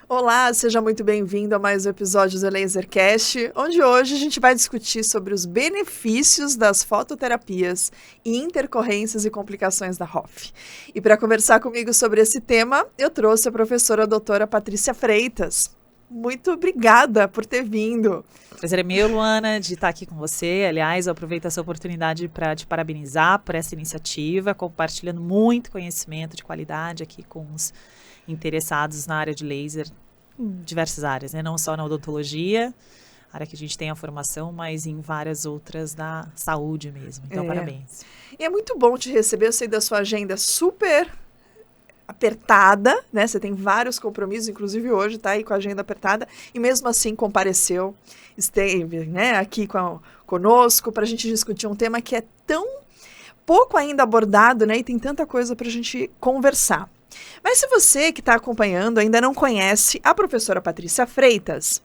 Olá, seja muito bem-vindo a mais um episódio do LaserCast, onde hoje a gente vai discutir sobre os benefícios das fototerapias e intercorrências e complicações da ROF. E para conversar comigo sobre esse tema, eu trouxe a professora doutora Patrícia Freitas. Muito obrigada por ter vindo. O prazer é meu, Luana, de estar aqui com você. Aliás, eu aproveito essa oportunidade para te parabenizar por essa iniciativa, compartilhando muito conhecimento de qualidade aqui com os interessados na área de laser, em diversas áreas, né? Não só na odontologia, área que a gente tem a formação, mas em várias outras da saúde mesmo. Então, parabéns. E é muito bom te receber, eu sei da sua agenda super apertada, né? Você tem vários compromissos, inclusive hoje tá aí com a agenda apertada, e mesmo assim compareceu, esteve, né, aqui conosco para a gente discutir um tema que é tão pouco ainda abordado, né? E tem tanta coisa para a gente conversar. Mas se você que está acompanhando ainda não conhece a professora Patrícia Freitas,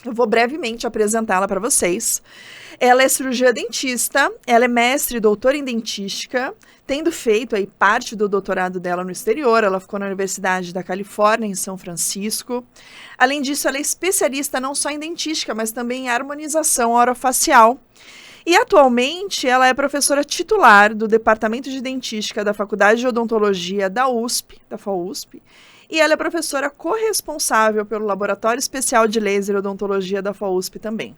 eu vou brevemente apresentá-la para vocês. Ela é cirurgiã dentista, ela é mestre e doutora em dentística, tendo feito aí parte do doutorado dela no exterior. Ela ficou na Universidade da Califórnia, em São Francisco. Além disso, ela é especialista não só em dentística, mas também em harmonização orofacial. E atualmente ela é professora titular do Departamento de Dentística da Faculdade de Odontologia da USP, da FAUSP, e ela é professora corresponsável pelo Laboratório Especial de Laser e Odontologia da FAUSP também.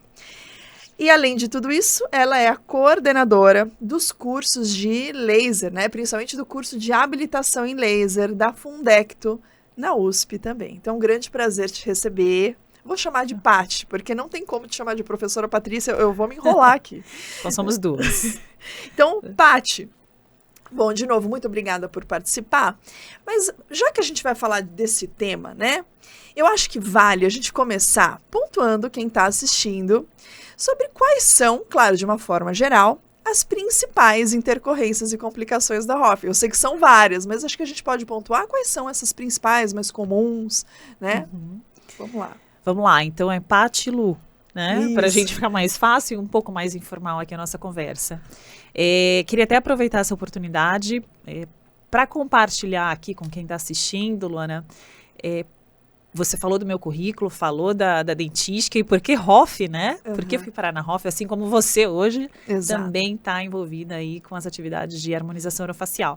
E além de tudo isso, ela é a coordenadora dos cursos de laser, né, principalmente do curso de habilitação em laser da Fundecto na USP também. Então, um grande prazer te receber. Vou chamar de Pati, porque não tem como te chamar de professora Patrícia, eu vou me enrolar aqui. Nós somos duas. Então, Pati, bom, de novo, muito obrigada por participar. Mas já que a gente vai falar desse tema, né? Eu acho que vale a gente começar pontuando quem está assistindo sobre quais são, claro, de uma forma geral, as principais intercorrências e complicações da ROF. Eu sei que são várias, mas acho que a gente pode pontuar quais são essas principais, mais comuns, né? Vamos lá. Vamos lá, então é Pati e Lu, né? Para a gente ficar mais fácil e um pouco mais informal aqui a nossa conversa. Queria até aproveitar essa oportunidade para compartilhar aqui com quem está assistindo, Luana. Você falou do meu currículo, falou da dentística e por que ROF, né? Por que fui parar na ROF, assim como você hoje também está envolvida aí com as atividades de harmonização orofacial.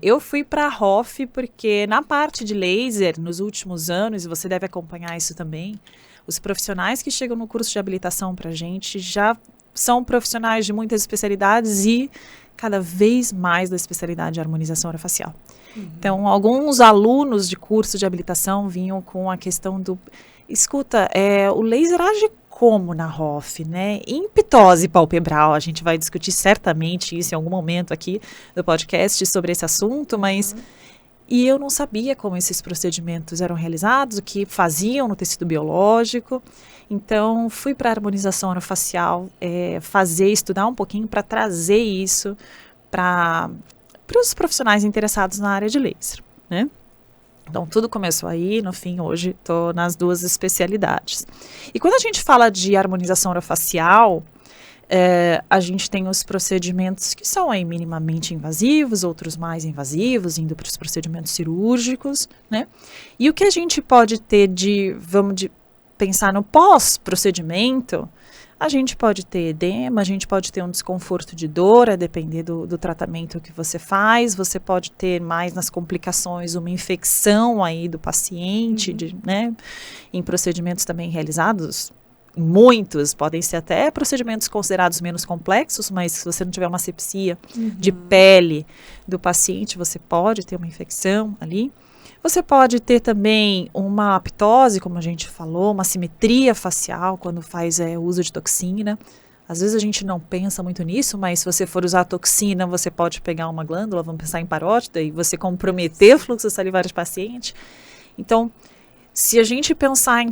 Eu fui para a ROF porque na parte de laser, nos últimos anos, e você deve acompanhar isso também, os profissionais que chegam no curso de habilitação para a gente já são profissionais de muitas especialidades e cada vez mais da especialidade de harmonização orofacial. Então, alguns alunos de curso de habilitação vinham com a questão do... Escuta, o laser age como na ROF, né? Em pitose palpebral, a gente vai discutir certamente isso em algum momento aqui do podcast sobre esse assunto, mas... E eu não sabia como esses procedimentos eram realizados, o que faziam no tecido biológico. Então, fui para a harmonização orofacial, estudar um pouquinho para trazer isso para os profissionais interessados na área de laser, né? Então, tudo começou aí, no fim, hoje estou nas duas especialidades. E quando a gente fala de harmonização orofacial, a gente tem os procedimentos que são aí minimamente invasivos, outros mais invasivos, indo para os procedimentos cirúrgicos, né? E o que a gente pode ter pensar no pós-procedimento, a gente pode ter edema, a gente pode ter um desconforto de dor, a depender do tratamento que você faz, você pode ter mais nas complicações uma infecção aí do paciente, né? Em procedimentos também realizados, muitos, podem ser até procedimentos considerados menos complexos, mas se você não tiver uma asepsia de pele do paciente, você pode ter uma infecção ali. Você pode ter também uma aptose, como a gente falou, uma simetria facial quando faz uso de toxina. Às vezes a gente não pensa muito nisso, mas se você for usar toxina, você pode pegar uma glândula, vamos pensar em parótida, e você comprometer o fluxo salivar do paciente. Então, se a gente pensar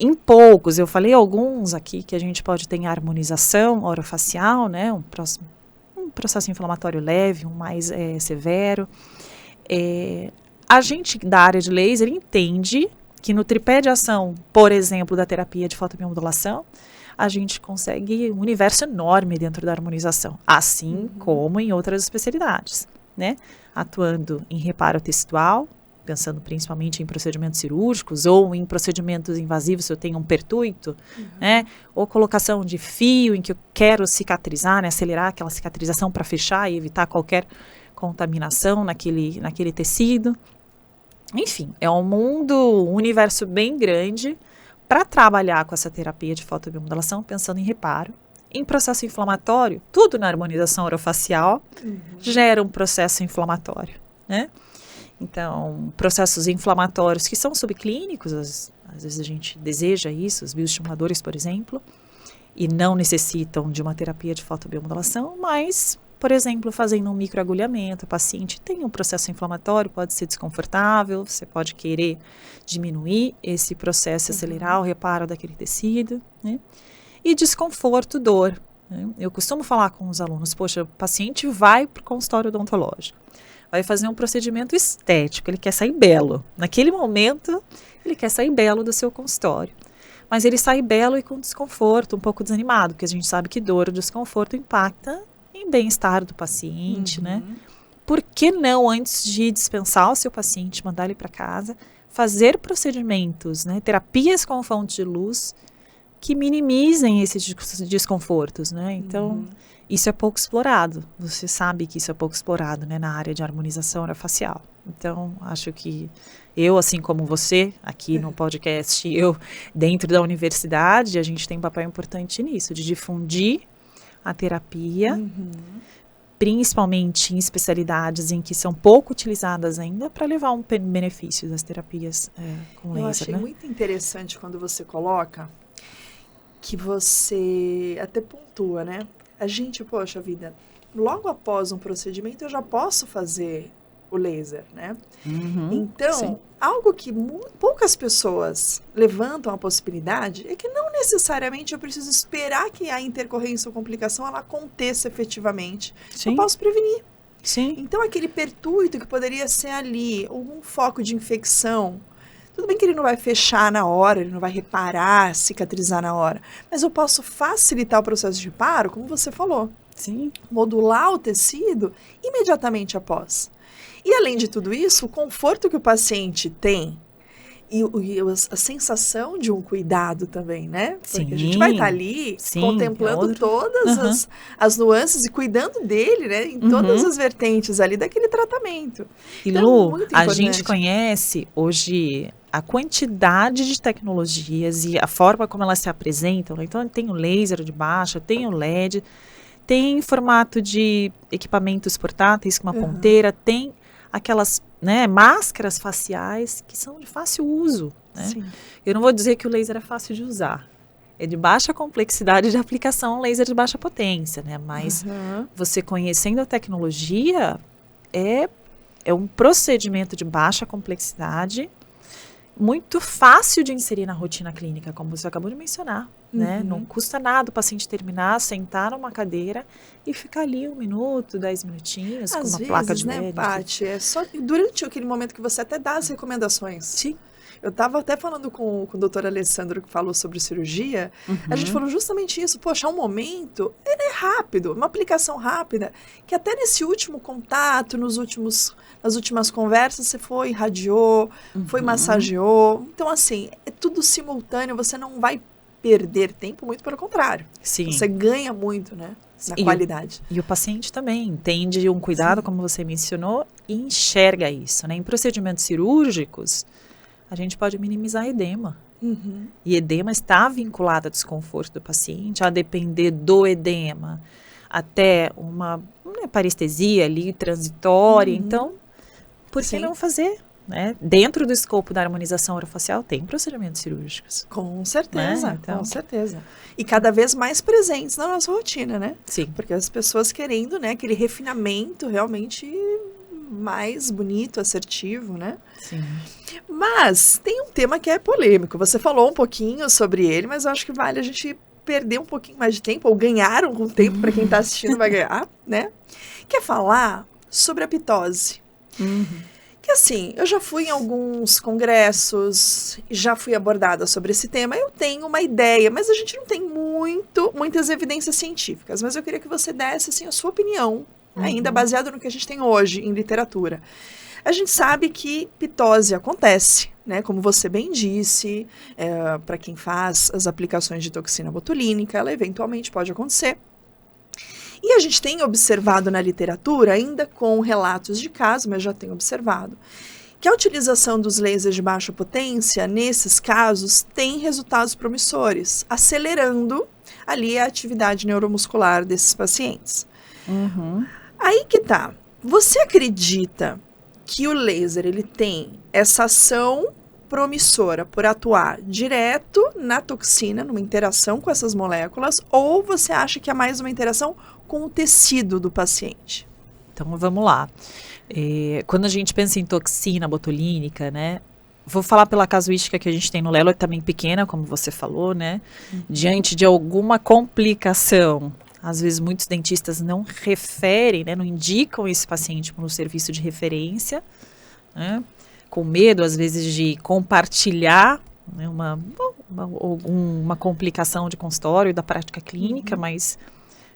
em poucos, eu falei alguns aqui que a gente pode ter em harmonização orofacial, né? Um processo inflamatório leve, um mais severo. A gente da área de laser entende que no tripé de ação, por exemplo, da terapia de fotobiomodulação, a gente consegue um universo enorme dentro da harmonização, assim como em outras especialidades, né? Atuando em reparo tecidual, pensando principalmente em procedimentos cirúrgicos ou em procedimentos invasivos, se eu tenho um pertuito, né? Ou colocação de fio em que eu quero cicatrizar, né? Acelerar aquela cicatrização para fechar e evitar qualquer contaminação naquele tecido. Enfim, é um universo bem grande para trabalhar com essa terapia de fotobiomodulação, pensando em reparo. Em processo inflamatório, tudo na harmonização orofacial gera um processo inflamatório, né? Então, processos inflamatórios que são subclínicos, às vezes a gente deseja isso, os bioestimuladores, por exemplo, e não necessitam de uma terapia de fotobiomodulação, mas, por exemplo, fazendo um microagulhamento, o paciente tem um processo inflamatório, pode ser desconfortável, você pode querer diminuir esse processo, acelerar o reparo daquele tecido, né? E desconforto, dor, né? Eu costumo falar com os alunos, poxa, o paciente vai para o consultório odontológico, vai fazer um procedimento estético, ele quer sair belo. Naquele momento, ele quer sair belo do seu consultório. Mas ele sai belo e com desconforto, um pouco desanimado, porque a gente sabe que dor ou desconforto impacta em bem-estar do paciente, né? Por que não, antes de dispensar o seu paciente, mandar ele para casa, fazer procedimentos, né? Terapias com fonte de luz, que minimizem esses desconfortos, né? Então, isso é pouco explorado. Você sabe que isso é pouco explorado, né, na área de harmonização orofacial. Então, acho que eu, assim como você, aqui no podcast, eu, dentro da universidade, a gente tem um papel importante nisso, de difundir a terapia, principalmente em especialidades em que são pouco utilizadas ainda, para levar um benefício das terapias com laser. Eu achei muito interessante quando você coloca que você até pontua, né? A gente, poxa vida, logo após um procedimento eu já posso fazer o laser, né? Então, sim, algo que poucas pessoas levantam a possibilidade é que não necessariamente eu preciso esperar que a intercorrência ou complicação ela aconteça efetivamente. Sim. Eu posso prevenir. Sim. Então, aquele pertuito que poderia ser ali, algum foco de infecção, tudo bem que ele não vai fechar na hora, ele não vai reparar, cicatrizar na hora, mas eu posso facilitar o processo de reparo, como você falou. Sim. Modular o tecido imediatamente após. E além de tudo isso, o conforto que o paciente tem e a sensação de um cuidado também, né? Porque sim, a gente vai estar ali contemplando todas as nuances e cuidando dele, né? Em todas as vertentes ali daquele tratamento. E então, Lu, a gente conhece hoje a quantidade de tecnologias e a forma como elas se apresentam, né? Então, tem o laser de baixa, tem o LED, tem formato de equipamentos portáteis com uma ponteira, tem aquelas, né, máscaras faciais que são de fácil uso, né? Eu não vou dizer que o laser é fácil de usar. É de baixa complexidade de aplicação, laser de baixa potência, né? Mas você conhecendo a tecnologia, é um procedimento de baixa complexidade, muito fácil de inserir na rotina clínica, como você acabou de mencionar, né? Não custa nada o paciente terminar, sentar numa cadeira e ficar ali 1 minuto, 10 minutinhos, com uma placa de LED. Paty, é só durante aquele momento que você até dá as recomendações. Sim. Eu estava até falando com o doutor Alessandro, que falou sobre cirurgia, a gente falou justamente isso, poxa, um momento, ele é rápido, uma aplicação rápida, que até nesse último contato, nas últimas conversas, você foi, irradiou, foi, massageou, então assim, é tudo simultâneo, você não vai perder tempo, muito pelo contrário. Sim. Você ganha muito, né, na qualidade. E o paciente também entende um cuidado, como você mencionou, e enxerga isso, né, em procedimentos cirúrgicos, a gente pode minimizar edema. E edema está vinculado ao desconforto do paciente, a depender do edema, até uma parestesia ali transitória. Então, por que não fazer? Né? Dentro do escopo da harmonização orofacial tem procedimentos cirúrgicos. Com certeza, né? Então, com certeza. E cada vez mais presentes na nossa rotina, né? Sim. Porque as pessoas querendo, né, aquele refinamento realmente mais bonito, assertivo, né? Sim. Mas tem um tema que é polêmico. Você falou um pouquinho sobre ele, mas eu acho que vale a gente perder um pouquinho mais de tempo, ou ganhar algum tempo, para quem está assistindo vai ganhar, né? Que é falar sobre a pitose. Que assim, eu já fui em alguns congressos, já fui abordada sobre esse tema, eu tenho uma ideia, mas a gente não tem muitas evidências científicas, mas eu queria que você desse assim, a sua opinião, ainda baseado no que a gente tem hoje em literatura. A gente sabe que pitose acontece, né? Como você bem disse, para quem faz as aplicações de toxina botulínica, ela eventualmente pode acontecer. E a gente tem observado na literatura, ainda com relatos de casos, mas já tem observado, que a utilização dos lasers de baixa potência, nesses casos, tem resultados promissores, acelerando ali a atividade neuromuscular desses pacientes. Aí que tá. Você acredita que o laser ele tem essa ação promissora por atuar direto na toxina, numa interação com essas moléculas, ou você acha que é mais uma interação com o tecido do paciente? Então, vamos lá. Quando a gente pensa em toxina botulínica, né? Vou falar pela casuística que a gente tem no Lelo, é também pequena, como você falou, né? Diante de alguma complicação, às vezes muitos dentistas não referem, né? Não indicam esse paciente para um serviço de referência, né? Com medo, às vezes, de compartilhar, né? uma complicação de consultório da prática clínica, mas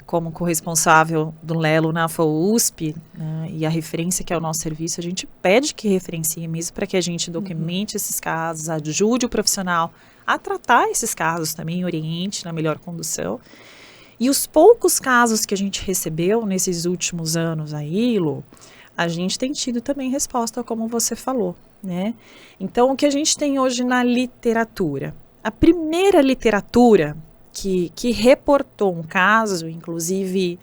como corresponsável do Lelo na FAUSP, né, e a referência que é o nosso serviço, a gente pede que referencie mesmo para que a gente documente esses casos, ajude o profissional a tratar esses casos também, oriente na melhor condução. E os poucos casos que a gente recebeu nesses últimos anos aí, Lu, a gente tem tido também resposta, como você falou, né? Então, o que a gente tem hoje na literatura? A primeira literatura que reportou um caso, inclusive,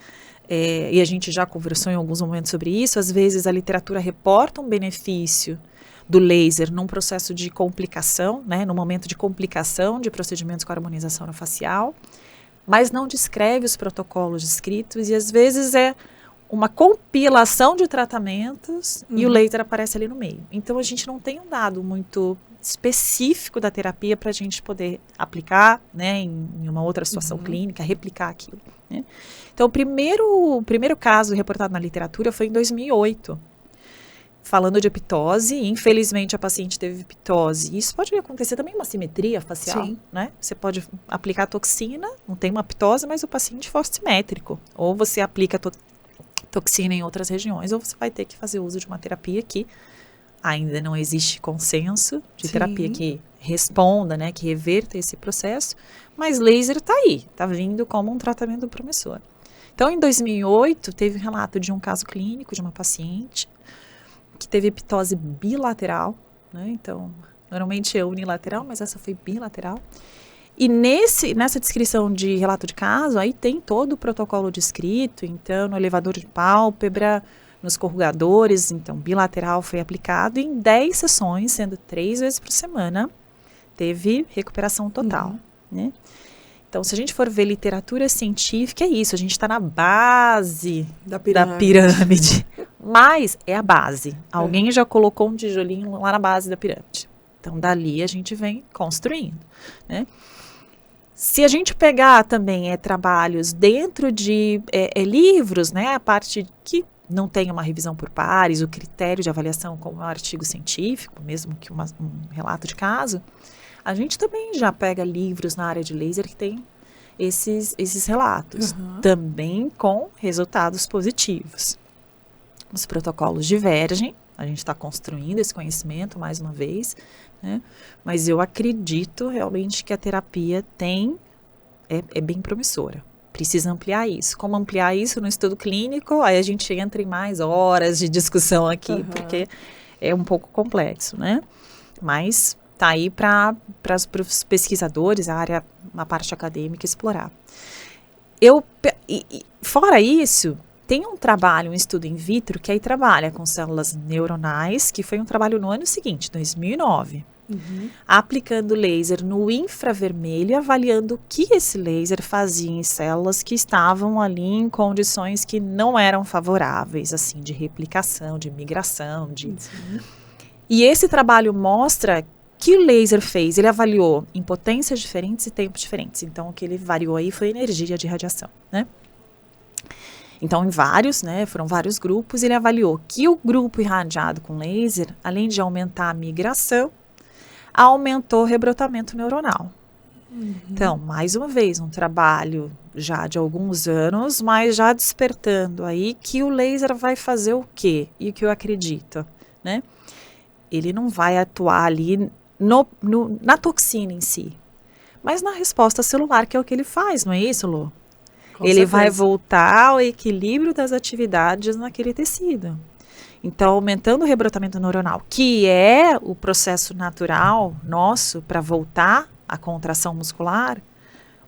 e a gente já conversou em alguns momentos sobre isso, às vezes a literatura reporta um benefício do laser num processo de complicação, né, no momento de complicação de procedimentos com harmonização orofacial, mas não descreve os protocolos descritos e às vezes é uma compilação de tratamentos e o laser aparece ali no meio. Então a gente não tem um dado muito específico da terapia para a gente poder aplicar, né, em uma outra situação clínica, replicar aquilo, né? Então o primeiro caso reportado na literatura foi em 2008, falando de pitose. Infelizmente a paciente teve pitose. Isso pode acontecer também uma simetria facial, né? Você pode aplicar toxina, não tem uma pitose, mas o paciente for simétrico. Ou você aplica toxina em outras regiões, ou você vai ter que fazer uso de uma terapia que ainda não existe consenso de terapia que responda, né, que reverta esse processo, mas laser está aí, está vindo como um tratamento promissor. Então, em 2008, teve um relato de um caso clínico de uma paciente que teve pitose bilateral, né, então, normalmente é unilateral, mas essa foi bilateral. E nessa descrição de relato de caso, aí tem todo o protocolo descrito, então, no elevador de pálpebra, nos corrugadores, então, bilateral foi aplicado em 10 sessões, sendo 3 vezes por semana, teve recuperação total, né? Então, se a gente for ver literatura científica, é isso, a gente está na base da pirâmide, mas é a base. Alguém já colocou um tijolinho lá na base da pirâmide. Então, dali a gente vem construindo, né? Se a gente pegar também trabalhos dentro de livros, né, a parte que não tem uma revisão por pares, o critério de avaliação como um artigo científico, mesmo que um relato de caso, a gente também já pega livros na área de laser que tem esses relatos, também com resultados positivos. Os protocolos divergem, a gente está construindo esse conhecimento mais uma vez, né? Mas eu acredito realmente que a terapia é bem promissora. Precisa ampliar isso. Como ampliar isso no estudo clínico? Aí a gente entra em mais horas de discussão aqui, porque é um pouco complexo, né? Mas tá aí para os pesquisadores, a parte acadêmica, explorar. Fora isso, tem um trabalho, um estudo in vitro, que aí trabalha com células neuronais, que foi um trabalho no ano seguinte, 2009. Aplicando laser no infravermelho e avaliando o que esse laser fazia em células que estavam ali em condições que não eram favoráveis, assim, de replicação, de migração. E esse trabalho mostra que o laser fez, ele avaliou em potências diferentes e tempos diferentes. Então, o que ele variou aí foi energia de radiação, né? Então, foram vários grupos, ele avaliou que o grupo irradiado com laser, além de aumentar a migração, aumentou o rebrotamento neuronal. Então, mais uma vez, um trabalho já de alguns anos, mas já despertando aí que o laser vai fazer o quê? E o que eu acredito? né? Ele não vai atuar ali na toxina em si, mas na resposta celular, que é o que ele faz, não é isso, Lu? Com Ele certeza. vai voltar ao equilíbrio das atividades naquele tecido. Então, aumentando o rebrotamento neuronal, que é o processo natural nosso para voltar à contração muscular,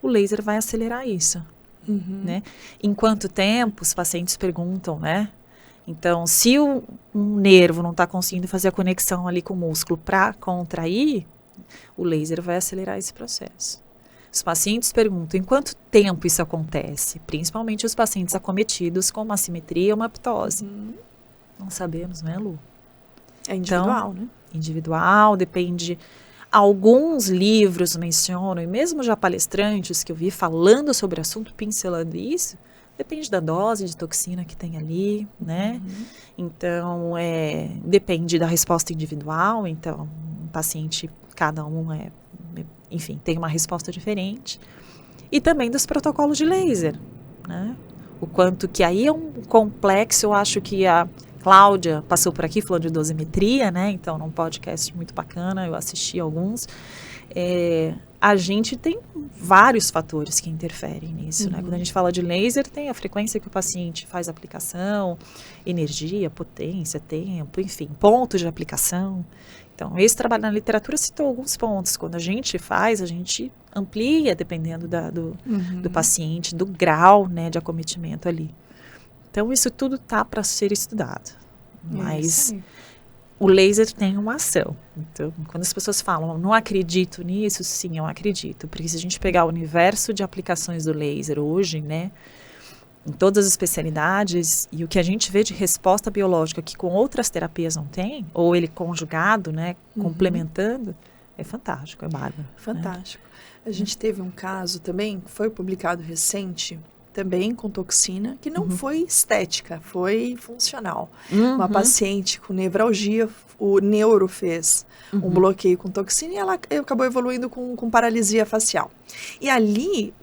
o laser vai acelerar isso, né? Em quanto tempo, os pacientes perguntam, né? Então, se um nervo não está conseguindo fazer a conexão ali com o músculo para contrair, o laser vai acelerar esse processo. Os pacientes perguntam em quanto tempo isso acontece, principalmente os pacientes acometidos com uma assimetria ou uma ptose. Não sabemos, né, Lu? É individual, né? Individual, depende. Alguns livros mencionam, e mesmo já palestrantes que eu vi falando sobre o assunto, pincelando isso, depende da dose de toxina que tem ali, né? Então, depende da resposta individual. Então, um paciente, cada um enfim, tem uma resposta diferente. E também dos protocolos de laser, né? O quanto que aí é um complexo, eu acho que a Cláudia passou por aqui falando de dosimetria, né? Então, num podcast muito bacana, eu assisti alguns. A gente tem vários fatores que interferem nisso, né? Quando a gente fala de laser, tem a frequência que o paciente faz a aplicação, energia, potência, tempo, enfim, pontos de aplicação. Então, esse trabalho na literatura citou alguns pontos. Quando a gente faz, a gente amplia, dependendo do paciente, do grau, né, de acometimento ali. Então, isso tudo tá para ser estudado. Mas o laser tem uma ação. Então, quando as pessoas falam, não acredito nisso, sim, eu acredito. Porque se a gente pegar o universo de aplicações do laser hoje, né, em todas as especialidades, e o que a gente vê de resposta biológica que com outras terapias não tem, ou ele conjugado, né, complementando, é fantástico, é bárbaro. Fantástico. Né? A gente teve um caso também, que foi publicado recente, também com toxina, que não foi estética, foi funcional. Uma paciente com nevralgia, o neuro fez um bloqueio com toxina e ela acabou evoluindo com paralisia facial. E ali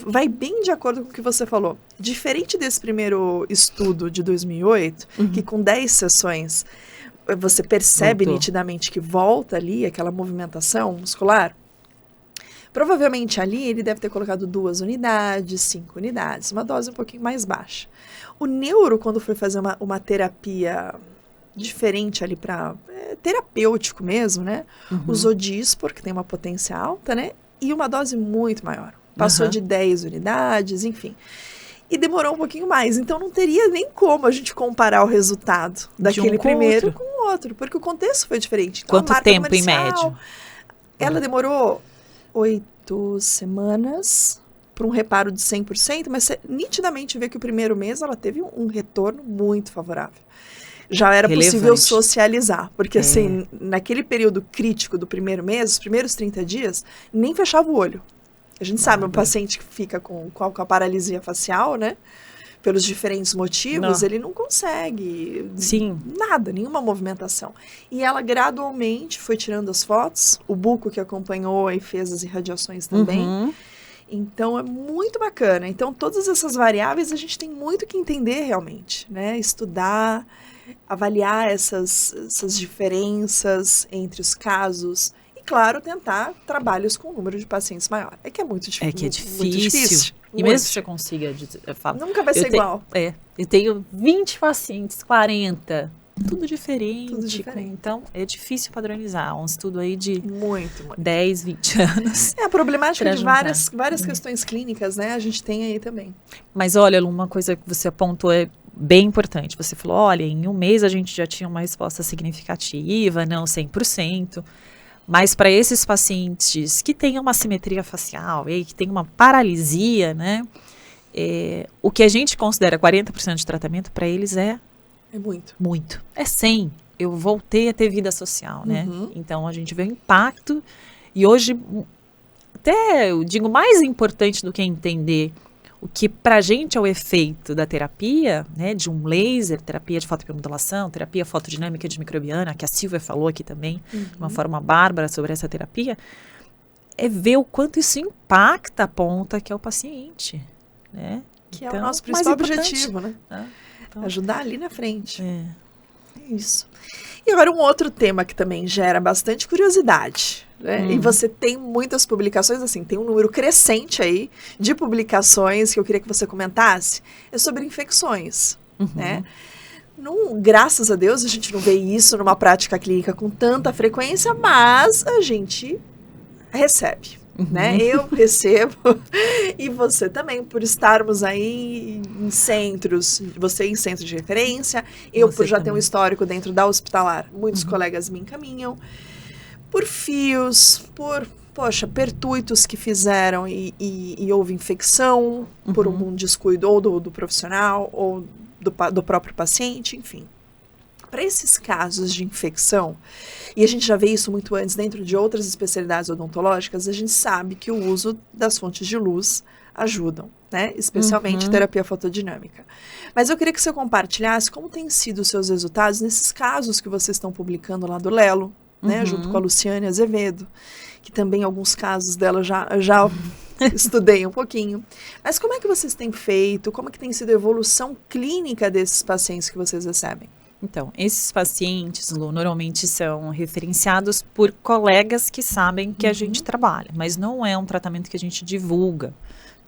vai bem de acordo com o que você falou. Diferente desse primeiro estudo de 2008, que com 10 sessões você percebe nitidamente que volta ali aquela movimentação muscular. Provavelmente ali ele deve ter colocado 2 unidades, 5 unidades, uma dose um pouquinho mais baixa. O neuro, quando foi fazer uma terapia diferente ali para terapêutico mesmo, né? Usou Dispor, que tem uma potência alta, né? E uma dose muito maior. Passou de 10 unidades, enfim. E demorou um pouquinho mais. Então não teria nem como a gente comparar o resultado daquele primeiro com o outro, porque o contexto foi diferente. Então, quanto tempo em média? Ela demorou 8 semanas para um reparo de 100%, mas você nitidamente vê que o primeiro mês ela teve um retorno muito favorável. Já era possível socializar, porque assim, naquele período crítico do primeiro mês, os primeiros 30 dias, nem fechava o olho. A gente sabe, um paciente que fica com a paralisia facial, né? Pelos diferentes motivos, ele não consegue nada, nenhuma movimentação. E ela gradualmente foi tirando as fotos, o buco que acompanhou e fez as irradiações também. Então, é muito bacana. Então, todas essas variáveis a gente tem muito que entender realmente, né? Estudar, avaliar essas diferenças entre os casos. Claro, tentar trabalhos com um número de pacientes maior. É que é muito difícil. É que é difícil. E mesmo que você consiga... Nunca vai ser igual. Eu tenho 20 pacientes, 40, tudo diferente. Tudo diferente. Então, é difícil padronizar. Um estudo aí de muito. 10, 20 anos. É a problemática de várias questões clínicas, né? A gente tem aí também. Mas olha, uma coisa que você apontou é bem importante. Você falou, olha, em um mês a gente já tinha uma resposta significativa, não 100%. Mas para esses pacientes que têm uma assimetria facial e que têm uma paralisia, né, o que a gente considera 40% de tratamento, para eles é muito. Muito. É 100%. Eu voltei a ter vida social, né? Então, a gente vê o impacto. E hoje, até eu digo, mais importante do que entender o que para a gente é o efeito da terapia, né, de um laser, terapia de fotobiomodulação, terapia fotodinâmica de microbiana, que a Silvia falou aqui também, de uma forma bárbara sobre essa terapia, é ver o quanto isso impacta a ponta que é o paciente, né? Que então, é o nosso principal objetivo, né? Então, ajudar ali na frente. Isso. E agora um outro tema que também gera bastante curiosidade, né? E você tem muitas publicações, assim, tem um número crescente aí de publicações que eu queria que você comentasse, é sobre infecções, né? Graças a Deus, a gente não vê isso numa prática clínica com tanta frequência, mas a gente recebe, né? Eu recebo e você também, por estarmos aí em centros, você em centro de referência, eu por já ter um histórico dentro da hospitalar, muitos colegas me encaminham, por fios, por, poxa, pertuitos que fizeram e houve infecção por um descuido ou do profissional ou do próprio paciente, enfim. Para esses casos de infecção, e a gente já vê isso muito antes dentro de outras especialidades odontológicas, a gente sabe que o uso das fontes de luz ajudam, né? Especialmente terapia fotodinâmica. Mas eu queria que você compartilhasse como têm sido os seus resultados nesses casos que vocês estão publicando lá do Lelo, né? Junto com a Luciane Azevedo, que também alguns casos dela já estudei um pouquinho. Mas como é que vocês têm feito? Como é que tem sido a evolução clínica desses pacientes que vocês recebem? Então, esses pacientes, Lu, normalmente são referenciados por colegas que sabem que a gente trabalha, mas não é um tratamento que a gente divulga,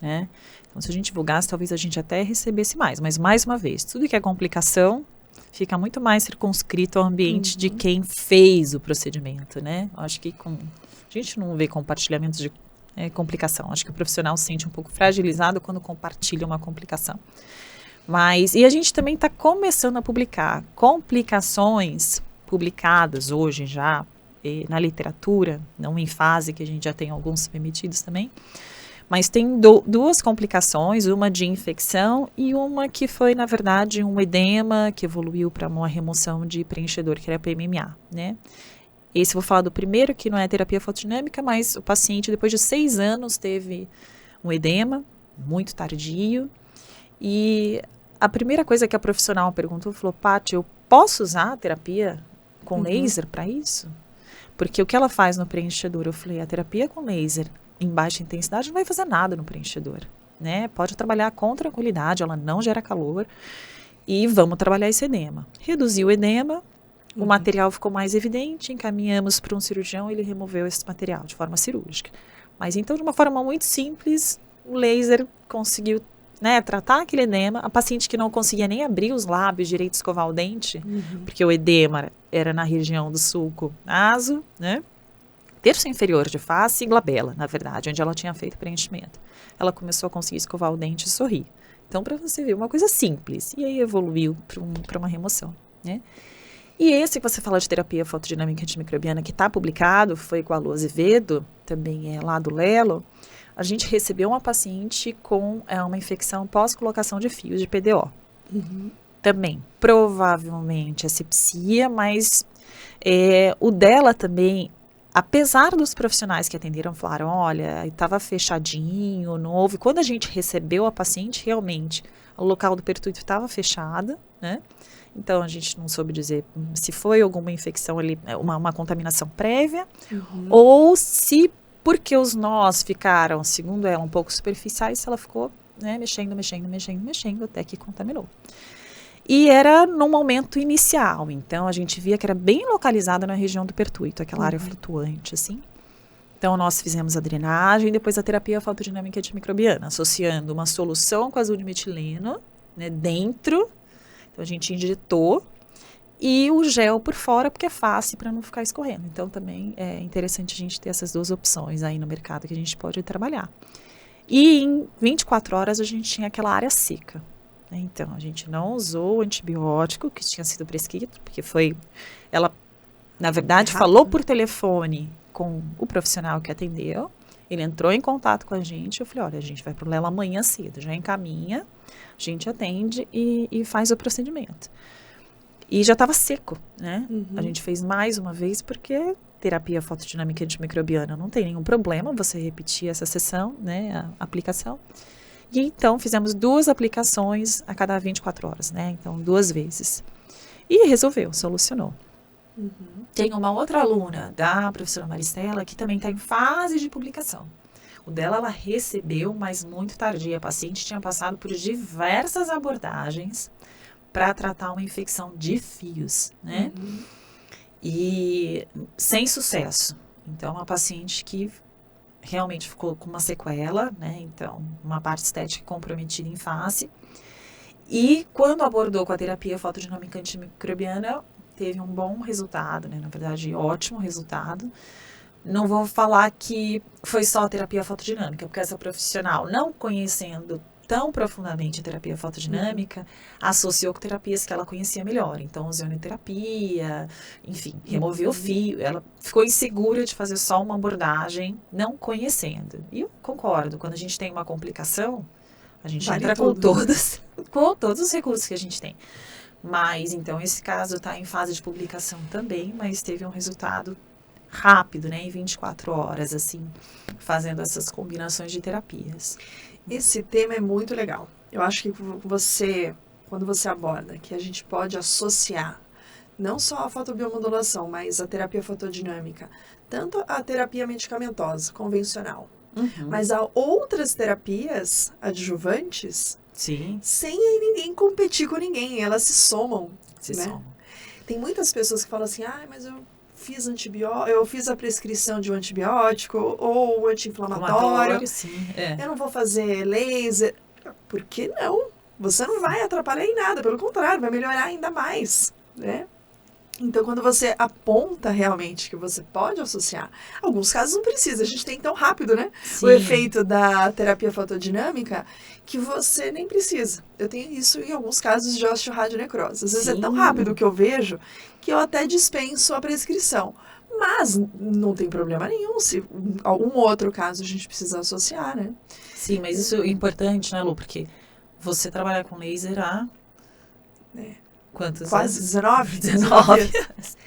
né? Então, se a gente divulgasse, talvez a gente até recebesse mais. Mas, mais uma vez, tudo que é complicação fica muito mais circunscrito ao ambiente de quem fez o procedimento, né? Eu acho que a gente não vê compartilhamentos de complicação. Acho que o profissional se sente um pouco fragilizado quando compartilha uma complicação. E a gente também está começando a publicar complicações publicadas hoje já na literatura, não em fase, que a gente já tem alguns submetidos também, mas tem duas complicações, uma de infecção e uma que foi, na verdade, um edema que evoluiu para uma remoção de preenchedor, que era PMMA, né? Esse eu vou falar do primeiro, que não é terapia fotodinâmica, mas o paciente, depois de 6 anos, teve um edema muito tardio. E a primeira coisa que a profissional perguntou, falou, Paty, eu posso usar a terapia com laser para isso? Porque o que ela faz no preenchedor? Eu falei, a terapia com laser em baixa intensidade não vai fazer nada no preenchedor, né? Pode trabalhar com tranquilidade, ela não gera calor e vamos trabalhar esse edema. Reduziu o edema, o material ficou mais evidente, encaminhamos para um cirurgião, ele removeu esse material de forma cirúrgica. Mas então, de uma forma muito simples, o laser conseguiu, né, tratar aquele edema. A paciente que não conseguia nem abrir os lábios direito, escovar o dente, porque o edema era na região do sulco naso, né, terço inferior de face e glabela, na verdade, onde ela tinha feito preenchimento. Ela começou a conseguir escovar o dente e sorrir. Então, para você ver, uma coisa simples. E aí evoluiu para uma remoção, né. E esse que você fala de terapia fotodinâmica antimicrobiana que está publicado, foi com a Lu Azevedo, também é lá do Lelo. A gente recebeu uma paciente com uma infecção pós-colocação de fios de PDO. Também, provavelmente, asepsia, mas o dela também, apesar dos profissionais que atenderam, falaram, olha, estava fechadinho, não houve. Quando a gente recebeu a paciente, realmente, o local do pertuito estava fechado, né? Então, a gente não soube dizer se foi alguma infecção ali, uma contaminação prévia, ou se, porque os nós ficaram, segundo ela, um pouco superficiais, se ela ficou, né, mexendo, até que contaminou. E era no momento inicial, então a gente via que era bem localizada na região do pertuito, aquela área flutuante, assim. Então, nós fizemos a drenagem e depois a terapia fotodinâmica antimicrobiana, associando uma solução com azul de metileno, né, dentro. Então, a gente injetou e o gel por fora, porque é fácil para não ficar escorrendo. Então, também é interessante a gente ter essas duas opções aí no mercado que a gente pode trabalhar. E em 24 horas a gente tinha aquela área seca. Né? Então, a gente não usou o antibiótico que tinha sido prescrito, porque ela, na verdade, falou por telefone com o profissional que atendeu. Ele entrou em contato com a gente, eu falei, olha, a gente vai pro Lelo amanhã cedo, já encaminha, a gente atende e faz o procedimento. E já estava seco, né? A gente fez mais uma vez, porque terapia fotodinâmica antimicrobiana não tem nenhum problema você repetir essa sessão, né, a aplicação. E então fizemos 2 aplicações a cada 24 horas, né? Então 2 vezes. E resolveu, solucionou. Tem uma outra aluna da professora Maristela que também está em fase de publicação. O dela ela recebeu, mas muito tardia. A paciente tinha passado por diversas abordagens, para tratar uma infecção de fios, né? E sem sucesso. Então, uma paciente que realmente ficou com uma sequela, né? Então, uma parte estética comprometida em face. E quando abordou com a terapia fotodinâmica antimicrobiana, teve um bom resultado, né? Na verdade, ótimo resultado. Não vou falar que foi só a terapia fotodinâmica, porque essa profissional, não conhecendo tão profundamente a terapia fotodinâmica, associou com terapias que ela conhecia melhor. Então, ozonoterapia, enfim, removeu o fio. Ela ficou insegura de fazer só uma abordagem, não conhecendo. E eu concordo, quando a gente tem uma complicação, a gente entra com todos os recursos que a gente tem. Mas, então, esse caso está em fase de publicação também, mas teve um resultado rápido, né, em 24 horas, assim, fazendo essas combinações de terapias. Esse tema é muito legal. Eu acho que quando você aborda, que a gente pode associar não só a fotobiomodulação, mas a terapia fotodinâmica, tanto a terapia medicamentosa, convencional, mas a outras terapias adjuvantes, sim, sem ninguém competir com ninguém, elas se somam. Somam. Tem muitas pessoas que falam assim, mas eu fiz a prescrição de um antibiótico ou anti-inflamatório. Sim, eu não vou fazer laser. Por que não? Você não vai atrapalhar em nada, pelo contrário, vai melhorar ainda mais, né? Então, quando você aponta realmente que você pode associar, alguns casos não precisa, a gente tem tão rápido, né? Sim. O efeito da terapia fotodinâmica que você nem precisa. Eu tenho isso em alguns casos de osteoradionecrose. Às vezes é tão rápido que eu vejo que eu até dispenso a prescrição. Mas não tem problema nenhum se algum outro caso a gente precisa associar, né? Sim, mas isso é importante, né, Lu? Porque você trabalha com laser há... Quantos Quase anos? 19 anos.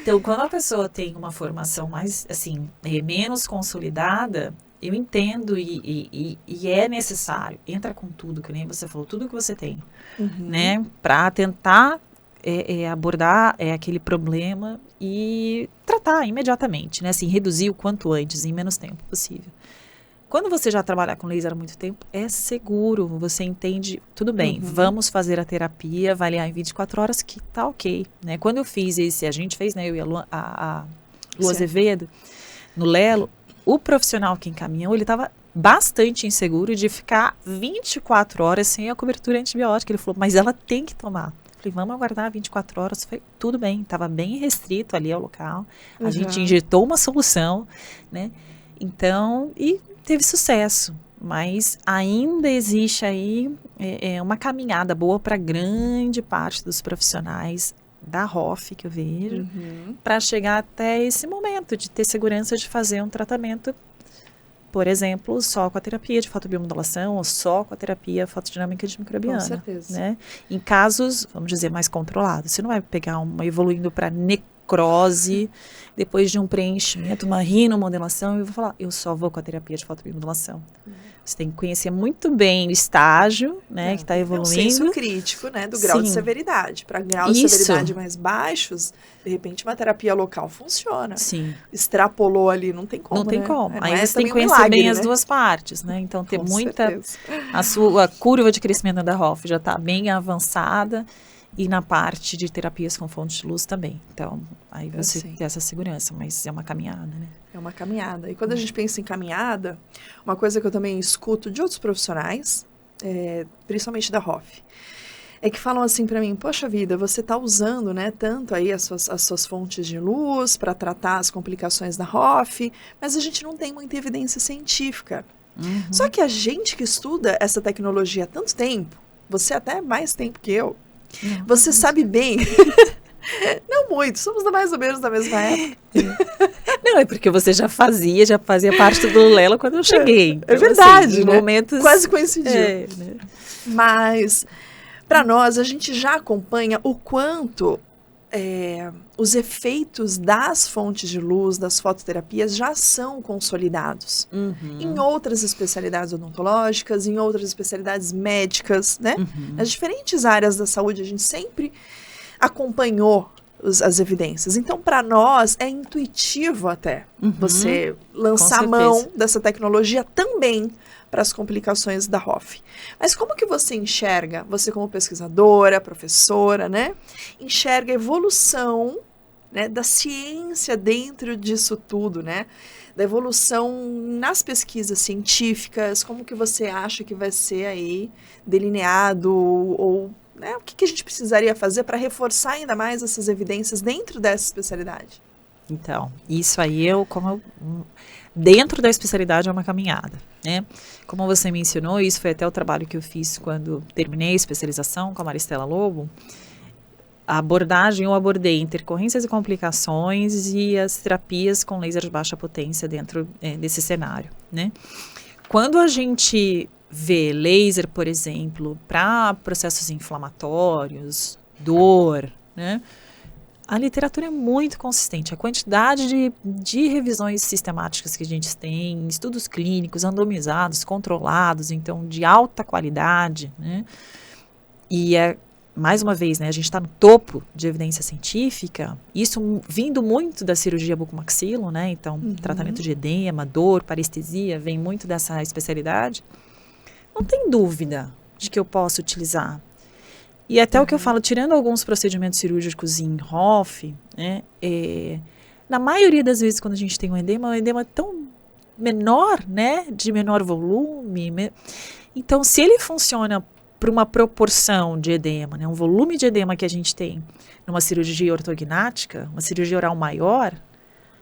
Então, quando a pessoa tem uma formação mais, assim, menos consolidada, eu entendo e é necessário. Entra com tudo, que nem você falou, tudo que você tem, né? Para tentar abordar aquele problema e tratar imediatamente, né? Assim, reduzir o quanto antes, em menos tempo possível. Quando você já trabalha com laser há muito tempo, é seguro, você entende, tudo bem, vamos fazer a terapia, avaliar em 24 horas que tá ok, né? Quando eu fiz a gente fez, né, eu e a Lu Azevedo, no Lelo, o profissional que encaminhou, ele estava bastante inseguro de ficar 24 horas sem a cobertura antibiótica. Ele falou, mas ela tem que tomar. Eu falei, vamos aguardar 24 horas, foi tudo bem, estava bem restrito ali ao local, a gente injetou uma solução, né? Então, e teve sucesso, mas ainda existe aí uma caminhada boa para grande parte dos profissionais da ROF, que eu vejo, para chegar até esse momento de ter segurança de fazer um tratamento, por exemplo, só com a terapia de fotobiomodulação ou só com a terapia fotodinâmica antimicrobiana. Com certeza. Né? Em casos, vamos dizer, mais controlados. Você não vai pegar evoluindo para necrose, depois de um preenchimento, uma rinomodelação, e vou falar, eu só vou com a terapia de fotobiomodulação. Você tem que conhecer muito bem o estágio, né, que está evoluindo. É um senso crítico, né, do grau de severidade. Para graus de severidade mais baixos, de repente uma terapia local funciona. Sim. Extrapolou ali, não tem como, Não tem como. Aí você tem que conhecer conhecer bem as duas partes, né? Então, ter muita... A sua curva de crescimento da ROF já está bem avançada. E na parte de terapias com fonte de luz também. Então, aí você tem essa segurança, mas é uma caminhada, né? É uma caminhada. E quando a gente pensa em caminhada, uma coisa que eu também escuto de outros profissionais, principalmente da ROF, é que falam assim para mim, poxa vida, você está usando, né, tanto aí as suas fontes de luz para tratar as complicações da ROF, mas a gente não tem muita evidência científica. Só que a gente que estuda essa tecnologia há tanto tempo, você até mais tempo que eu, você sabe bem, não muito, somos mais ou menos da mesma época. Não, é porque você já fazia parte do Lelo quando eu cheguei. Então, é verdade, assim, né? Momentos... Quase coincidiu. Né? Mas, para nós, a gente já acompanha o quanto os efeitos das fontes de luz, das fototerapias, já são consolidados. Em outras especialidades odontológicas, em outras especialidades médicas, né? Nas diferentes áreas da saúde, a gente sempre acompanhou as evidências. Então, para nós, é intuitivo até você lançar mão dessa tecnologia também para as complicações da ROF. Mas como que você enxerga, você como pesquisadora, professora, né, enxerga a evolução, né, da ciência dentro disso tudo, né, da evolução nas pesquisas científicas, como que você acha que vai ser aí delineado ou né, o que a gente precisaria fazer para reforçar ainda mais essas evidências dentro dessa especialidade? Então, isso aí dentro da especialidade é uma caminhada, né? Como você mencionou, isso foi até o trabalho que eu fiz quando terminei a especialização com a Maristela Lobo. A abordagem eu abordei intercorrências e complicações e as terapias com laser de baixa potência dentro desse cenário, né? Quando a gente vê laser, por exemplo, para processos inflamatórios, dor, né? A literatura é muito consistente. A quantidade de revisões sistemáticas que a gente tem, estudos clínicos randomizados, controlados, então de alta qualidade, né? E mais uma vez, né, a gente está no topo de evidência científica, isso vindo muito da cirurgia bucomaxilo, né? Então, tratamento de edema, dor, parestesia, vem muito dessa especialidade. Não tem dúvida de que eu posso utilizar. E até o que eu falo, tirando alguns procedimentos cirúrgicos em ROF, né, na maioria das vezes quando a gente tem um edema tão menor, né, de menor volume. Então, se ele funciona para uma proporção de edema, né, um volume de edema que a gente tem numa cirurgia ortognática, uma cirurgia oral maior,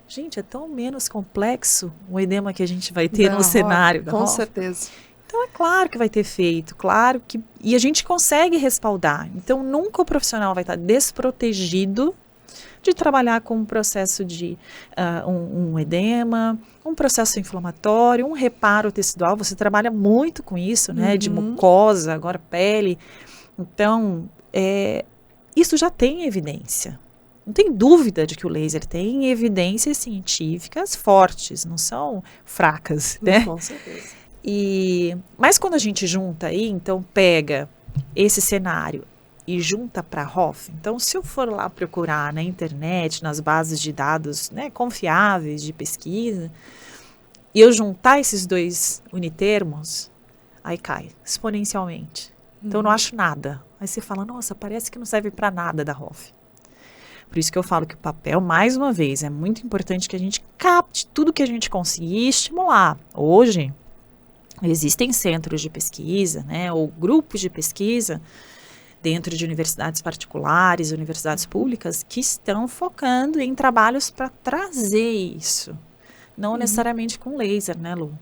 gente, é tão menos complexo o edema que a gente vai ter no cenário da ROF. Com certeza. Então, é claro que vai ter efeito, claro que... E a gente consegue respaldar. Então, nunca o profissional vai estar desprotegido de trabalhar com um processo de um edema, um processo inflamatório, um reparo tecidual. Você trabalha muito com isso, né? De mucosa, agora pele. Então, isso já tem evidência. Não tem dúvida de que o laser tem evidências científicas fortes, não são fracas, né? Com certeza. Mas quando a gente junta aí, então pega esse cenário e junta para a ROF, então se eu for lá procurar na internet, nas bases de dados, né, confiáveis de pesquisa, e eu juntar esses dois unitermos, aí cai exponencialmente. Então eu não acho nada. Aí você fala, nossa, parece que não serve para nada da ROF. Por isso que eu falo que o papel, mais uma vez, é muito importante que a gente capte tudo que a gente conseguir estimular. Hoje, existem centros de pesquisa, né, ou grupos de pesquisa dentro de universidades particulares, universidades públicas, que estão focando em trabalhos para trazer isso. Não necessariamente com laser, né, Lu?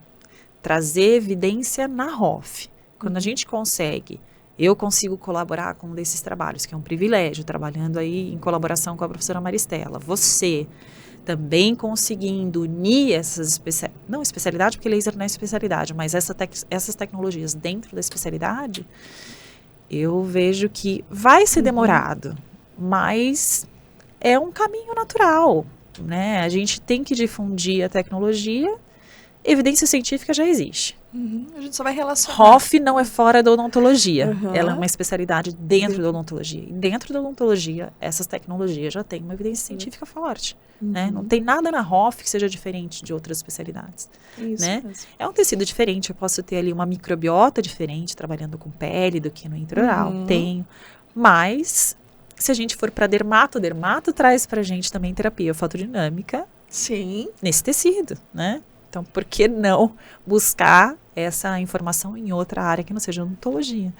Trazer evidência na ROF. Quando a gente consegue, eu consigo colaborar com um desses trabalhos, que é um privilégio, trabalhando aí em colaboração com a professora Maristela. Você também conseguindo unir essas não especialidade, porque laser não é especialidade, mas essas tecnologias dentro da especialidade, eu vejo que vai ser demorado, mas é um caminho natural, né? A gente tem que difundir a tecnologia, evidência científica já existe. A gente só vai relacionar. ROF não é fora da odontologia, ela é uma especialidade dentro da odontologia. E dentro da odontologia, essas tecnologias já têm uma evidência científica forte. Né? Não tem nada na ROF que seja diferente de outras especialidades. Isso né? mesmo. É um tecido diferente, eu posso ter ali uma microbiota diferente, trabalhando com pele do que no intraoral. Tenho. Mas, se a gente for para dermato traz para a gente também terapia fotodinâmica. Sim. Nesse tecido, né? Então, por que não buscar essa informação em outra área que não seja odontologia?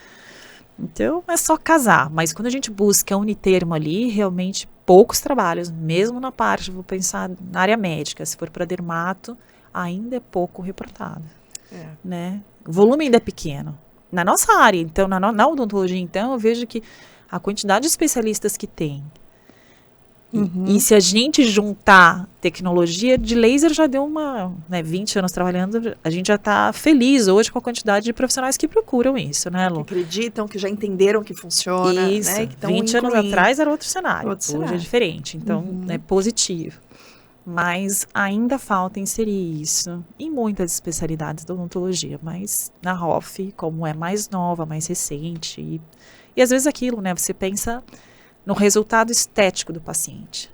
Então, é só casar. Mas quando a gente busca unitermo ali, realmente poucos trabalhos, mesmo na parte, vou pensar na área médica, se for para dermato, ainda é pouco reportado. Né? O volume ainda é pequeno. Na nossa área, então, na odontologia, então, eu vejo que a quantidade de especialistas que tem, e se a gente juntar tecnologia de laser, já deu 20 anos trabalhando, a gente já está feliz hoje com a quantidade de profissionais que procuram isso, né, Lu? Que acreditam, que já entenderam que funciona. Isso, né? Que 20 anos atrás era outro cenário, Outro hoje cenário. é diferente, então é positivo. Mas ainda falta inserir isso em muitas especialidades da odontologia, mas na ROF, como é mais nova, mais recente, e às vezes aquilo, né, você pensa no resultado estético do paciente,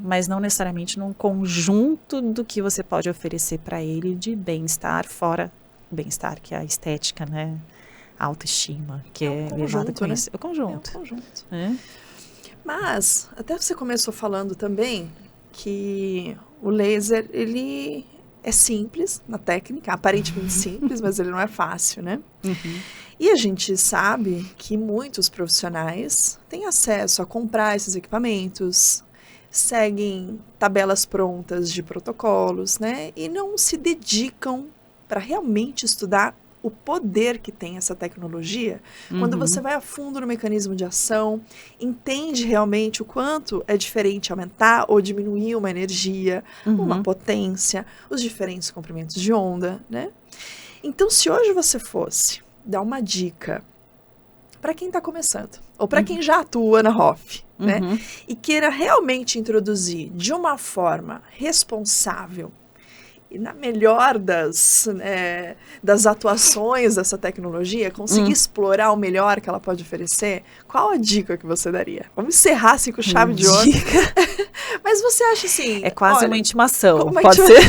mas não necessariamente num conjunto do que você pode oferecer para ele de bem-estar, fora o bem-estar, que é a estética, né? A autoestima, que é levada com isso. É o conjunto. É um conjunto. É. Mas, até você começou falando também que o laser, ele é simples na técnica, aparentemente simples, mas ele não é fácil, né? E a gente sabe que muitos profissionais têm acesso a comprar esses equipamentos, seguem tabelas prontas de protocolos, né? E não se dedicam para realmente estudar o poder que tem essa tecnologia. Quando você vai a fundo no mecanismo de ação, entende realmente o quanto é diferente aumentar ou diminuir uma energia, uma potência, os diferentes comprimentos de onda, né? Então, se hoje você fosse dar uma dica para quem está começando, ou para quem já atua na ROF, né? E queira realmente introduzir de uma forma responsável e na melhor das atuações dessa tecnologia, conseguir explorar o melhor que ela pode oferecer, qual a dica que você daria? Vamos encerrar assim com chave de ouro. Mas você acha assim... É quase uma intimação, uma pode ser?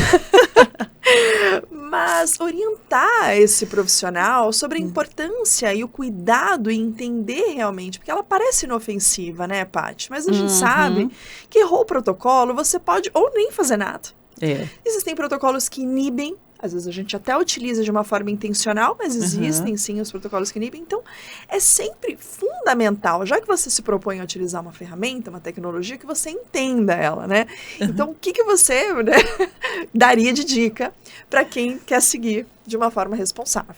Mas orientar esse profissional sobre a importância e o cuidado e entender realmente, porque ela parece inofensiva, né, Paty? Mas a gente sabe que errou o protocolo, você pode ou nem fazer nada. Existem protocolos que inibem, às vezes a gente até utiliza de uma forma intencional, mas existem sim os protocolos que inibem. Então, é sempre fundamental, já que você se propõe a utilizar uma ferramenta, uma tecnologia, que você entenda ela, né? Então, o que você daria de dica para quem quer seguir de uma forma responsável?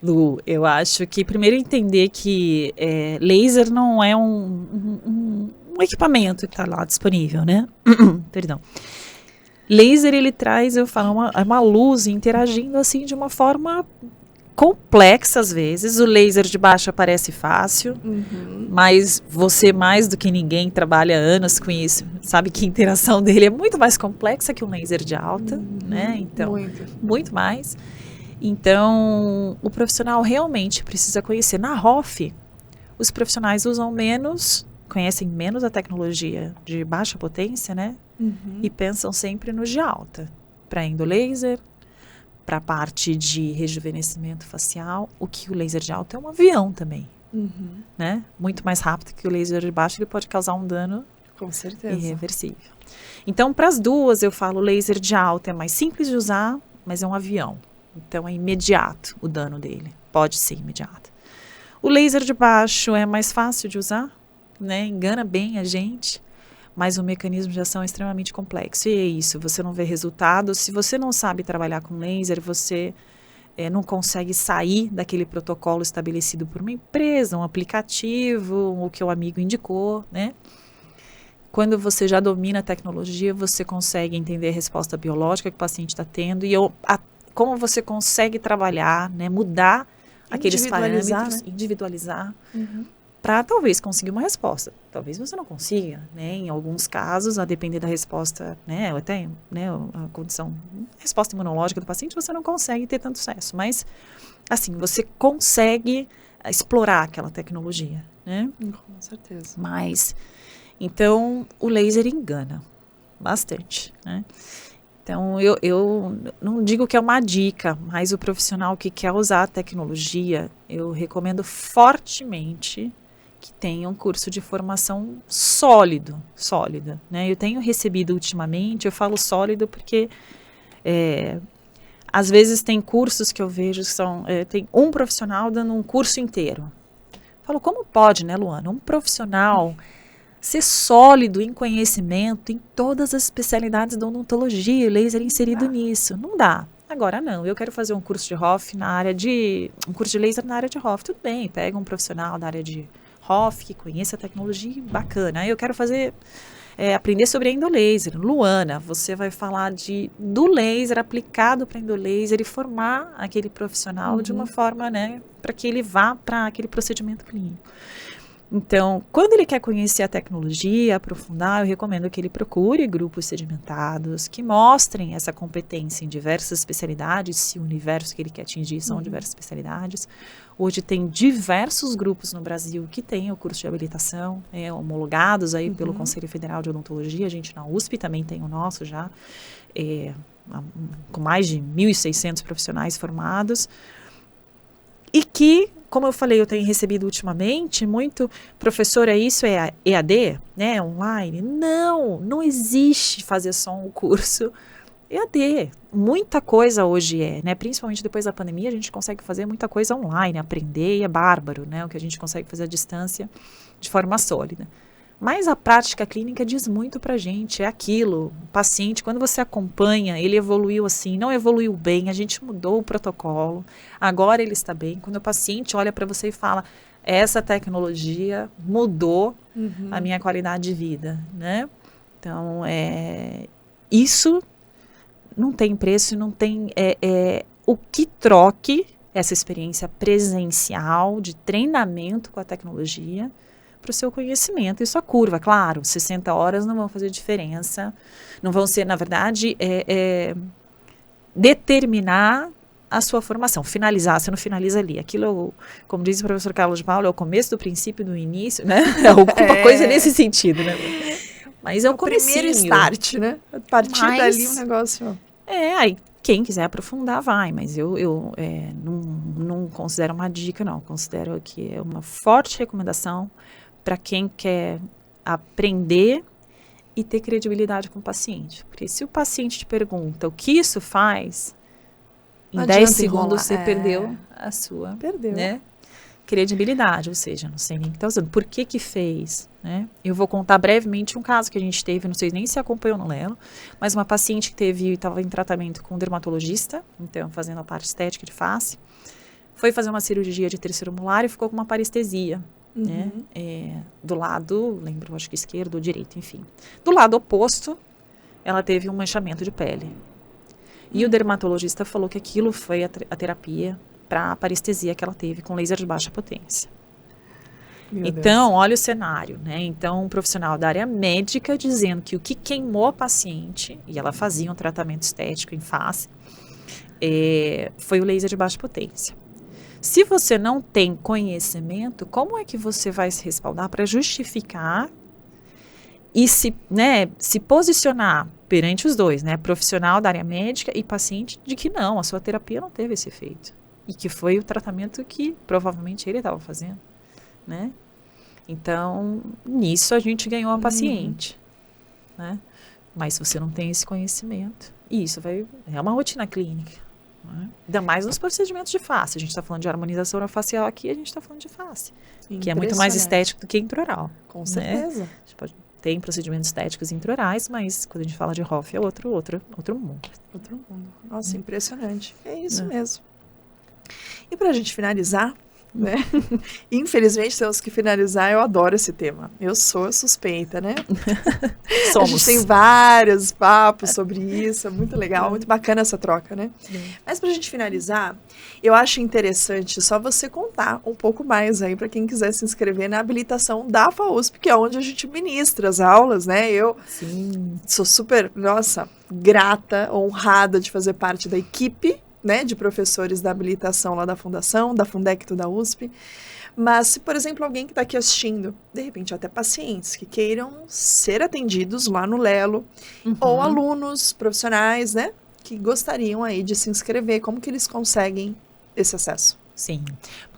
Lu, eu acho que primeiro entender que laser não é um equipamento que está lá disponível, né? Perdão. Laser, ele traz, eu falo, uma luz interagindo assim de uma forma complexa às vezes. O laser de baixo parece fácil, mas você mais do que ninguém trabalha anos com isso, sabe que a interação dele é muito mais complexa que um laser de alta, né? Então, muito mais. Então, o profissional realmente precisa conhecer. Na ROF, os profissionais conhecem menos a tecnologia de baixa potência, né? E pensam sempre no de alta, para endolaser, para a parte de rejuvenescimento facial. O que o laser de alta é um avião também, né? Muito mais rápido que o laser de baixo, ele pode causar um dano com certeza irreversível. Então, para as duas, eu falo, o laser de alta é mais simples de usar, mas é um avião. Então, é imediato o dano dele, pode ser imediato. O laser de baixo é mais fácil de usar, né? Engana bem a gente, mas o mecanismo de ação é extremamente complexo. E é isso, você não vê resultado. Se você não sabe trabalhar com laser, você não consegue sair daquele protocolo estabelecido por uma empresa, um aplicativo, o que o amigo indicou, né? Quando você já domina a tecnologia, você consegue entender a resposta biológica que o paciente está tendo e como você consegue trabalhar, né? Mudar aqueles parâmetros, individualizar, para talvez conseguir uma resposta. Talvez você não consiga, né? Em alguns casos, a depender da resposta, né? Ou até, né, a condição, resposta imunológica do paciente, você não consegue ter tanto sucesso. Mas, assim, você consegue explorar aquela tecnologia, né? Com certeza. Mas, então, o laser engana bastante, né? Então, eu não digo que é uma dica, mas o profissional que quer usar a tecnologia, eu recomendo fortemente que tenha um curso de formação sólida, né? Eu tenho recebido ultimamente, eu falo sólido porque às vezes tem cursos que eu vejo que tem um profissional dando um curso inteiro. Falo, como pode, né, Luana? Um profissional ser sólido em conhecimento em todas as especialidades da odontologia, laser inserido nisso. Não dá. Agora não, eu quero fazer um curso de ROF um curso de laser na área de ROF. Tudo bem, pega um profissional da área de ROF que conheça a tecnologia, bacana. Aí eu quero aprender sobre a endolaser. Luana, você vai falar do laser aplicado para endolaser e formar aquele profissional de uma forma, né, para que ele vá para aquele procedimento clínico. Então, quando ele quer conhecer a tecnologia, aprofundar, eu recomendo que ele procure grupos sedimentados que mostrem essa competência em diversas especialidades, se o universo que ele quer atingir são diversas especialidades. Hoje tem diversos grupos no Brasil que têm o curso de habilitação, homologados aí pelo Conselho Federal de Odontologia. A gente na USP também tem o nosso já, com mais de 1.600 profissionais formados. E que, como eu falei, eu tenho recebido ultimamente muito, professora, isso é EAD, né, online? Não existe fazer só um curso EAD. Muita coisa hoje né, principalmente depois da pandemia, a gente consegue fazer muita coisa online, aprender, e é bárbaro, né, o que a gente consegue fazer à distância de forma sólida. Mas a prática clínica diz muito pra gente, é aquilo, o paciente, quando você acompanha, ele evoluiu assim, não evoluiu bem, a gente mudou o protocolo, agora ele está bem. Quando o paciente olha para você e fala, essa tecnologia mudou a minha qualidade de vida, né? Então, isso não tem preço, não tem o que troque essa experiência presencial de treinamento com a tecnologia para o seu conhecimento. Isso a curva, claro, 60 horas não vão fazer diferença, não vão ser, na verdade, determinar a sua formação, finalizar, você não finaliza ali. Aquilo, como diz o professor Carlos de Paula, é o começo do princípio do início, né? É alguma coisa nesse sentido, né? Mas é o primeiro start, né? A partir dali o negócio... aí quem quiser aprofundar vai, mas eu não considero uma dica, não. Considero que é uma forte recomendação para quem quer aprender e ter credibilidade com o paciente. Porque se o paciente te pergunta o que isso faz, em 10 segundos você perdeu a sua credibilidade. Ou seja, não sei nem o que está usando. Por que fez? Né? Eu vou contar brevemente um caso que a gente teve, não sei nem se acompanhou no Lelo, mas uma paciente que estava em tratamento com um dermatologista, então fazendo a parte estética de face, foi fazer uma cirurgia de terceiro molar e ficou com uma parestesia. Né? Do lado, lembro, acho que esquerdo ou direito, enfim. Do lado oposto, ela teve um manchamento de pele. E o dermatologista falou que aquilo foi a terapia para a parestesia que ela teve com laser de baixa potência. Então, olha o cenário, né? Então, um profissional da área médica dizendo que o que queimou a paciente, e ela fazia um tratamento estético em face, foi o laser de baixa potência. Se você não tem conhecimento, como é que você vai se respaldar para justificar e se posicionar perante os dois, né, profissional da área médica e paciente, de que não, a sua terapia não teve esse efeito e que foi o tratamento que provavelmente ele estava fazendo, né? Então, nisso a gente ganhou a paciente, né? Mas se você não tem esse conhecimento, isso é uma rotina clínica. Ainda mais nos procedimentos de face. A gente está falando de harmonização orofacial aqui, a gente está falando de face, que é muito mais estético do que intraoral. Com certeza. A gente tem procedimentos estéticos intraorais, mas quando a gente fala de ROF é outro mundo. Outro mundo. Nossa, impressionante. É isso mesmo. E para a gente finalizar, né? Infelizmente temos que finalizar, eu adoro esse tema. Eu sou suspeita, né? Somos. A gente tem vários papos sobre isso, é muito legal, muito bacana essa troca, né? Mas pra gente finalizar, eu acho interessante só você contar um pouco mais aí para quem quiser se inscrever na habilitação da FAUSP, que é onde a gente ministra as aulas, né? Eu sou super, grata, honrada de fazer parte da equipe, né, de professores da habilitação lá da Fundação, da Fundecto da USP. Mas se, por exemplo, alguém que está aqui assistindo, de repente até pacientes que queiram ser atendidos lá no Lelo, ou alunos profissionais, né, que gostariam aí de se inscrever, como que eles conseguem esse acesso? Sim.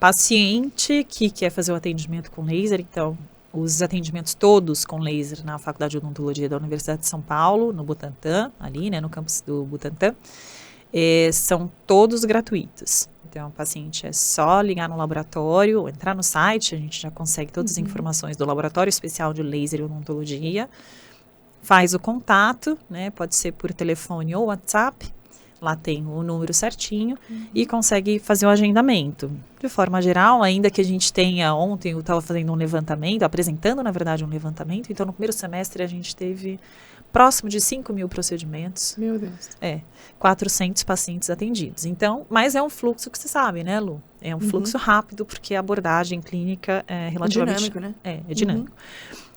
Paciente que quer fazer o atendimento com laser, então, os atendimentos todos com laser na Faculdade de Odontologia da Universidade de São Paulo, no Butantã, ali, né, no campus do Butantã, são todos gratuitos. Então, o paciente é só ligar no laboratório, entrar no site, a gente já consegue todas as informações do Laboratório Especial de Laser e Odontologia, faz o contato, né, pode ser por telefone ou WhatsApp, lá tem o número certinho, e consegue fazer o agendamento. De forma geral, ainda que a gente tenha, ontem eu estava fazendo um levantamento, apresentando, na verdade, um levantamento, então no primeiro semestre a gente teve próximo de 5.000 procedimentos. Meu Deus. 400 pacientes atendidos. Então, mas é um fluxo que você sabe, né, Lu? É um fluxo rápido, porque a abordagem clínica é relativamente... dinâmico, né? É dinâmico.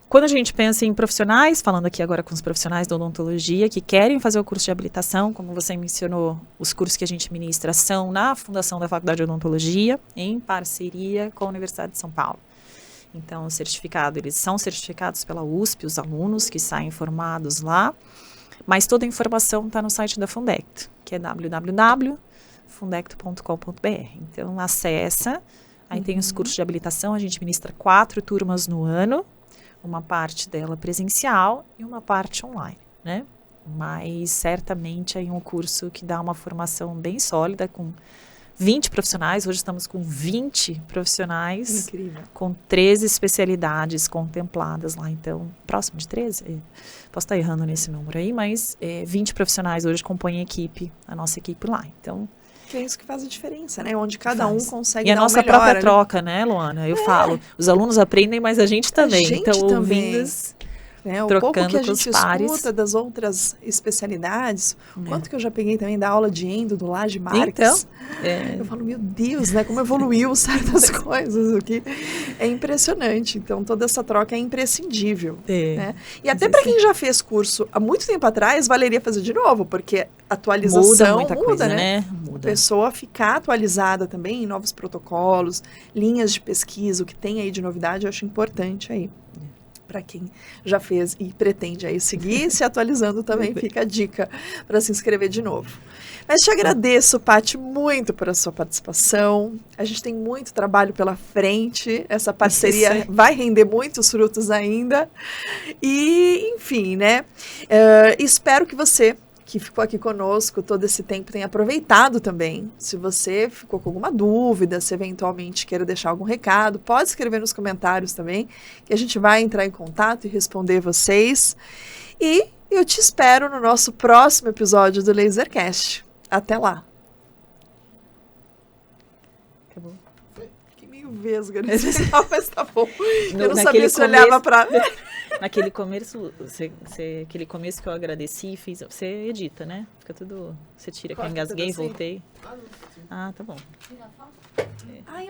Quando a gente pensa em profissionais, falando aqui agora com os profissionais da odontologia, que querem fazer o curso de habilitação, como você mencionou, os cursos que a gente ministra são na Fundação da Faculdade de Odontologia, em parceria com a Universidade de São Paulo. Então, o certificado, eles são certificados pela USP, os alunos que saem formados lá, mas toda a informação está no site da Fundecto, que é www.fundecto.com.br. Então, acessa, aí tem os cursos de habilitação, a gente ministra 4 turmas no ano, uma parte dela presencial e uma parte online, né? Mas certamente é um curso que dá uma formação bem sólida, com 20 profissionais, hoje estamos com 20 profissionais, Incrível. Com 13 especialidades contempladas lá, então, próximo de 13? Posso estar errando nesse número aí, mas 20 profissionais hoje compõem a nossa equipe lá, então... Que é isso que faz a diferença, né? Onde cada um consegue E a dar nossa o melhor, própria troca, né, Luana? Eu falo, os alunos aprendem, mas a gente também. A gente então, também. ouvindo, né? O trocando pouco que a com os gente pares. escuta das outras especialidades, quanto que eu já peguei também da aula de endo do Laje Marques. Então, eu falo, meu Deus, né? Como evoluiu certas coisas aqui. É impressionante. Então, toda essa troca é imprescindível. Né? E até para quem já fez curso há muito tempo atrás, valeria fazer de novo, porque atualização muita coisa, né? Muda. A pessoa ficar atualizada também em novos protocolos, linhas de pesquisa, o que tem aí de novidade, eu acho importante aí. Para quem já fez e pretende aí seguir, se atualizando também, fica a dica para se inscrever de novo. Mas te agradeço, Paty, muito por a sua participação. A gente tem muito trabalho pela frente, essa parceria vai render muitos frutos ainda. E, enfim, né? Espero que você que ficou aqui conosco todo esse tempo tenha aproveitado também. Se você ficou com alguma dúvida, se eventualmente queira deixar algum recado, pode escrever nos comentários também, que a gente vai entrar em contato e responder vocês. E eu te espero no nosso próximo episódio do Lasercast. Até lá. Acabou. Fiquei meio vesga nesse sinal, mas tá bom. Eu não sabia se começo... olhava pra... Naquele começo, aquele começo que eu agradeci, fiz, você edita, né? Fica tudo, você tira que eu engasguei, voltei. Ah, tá bom.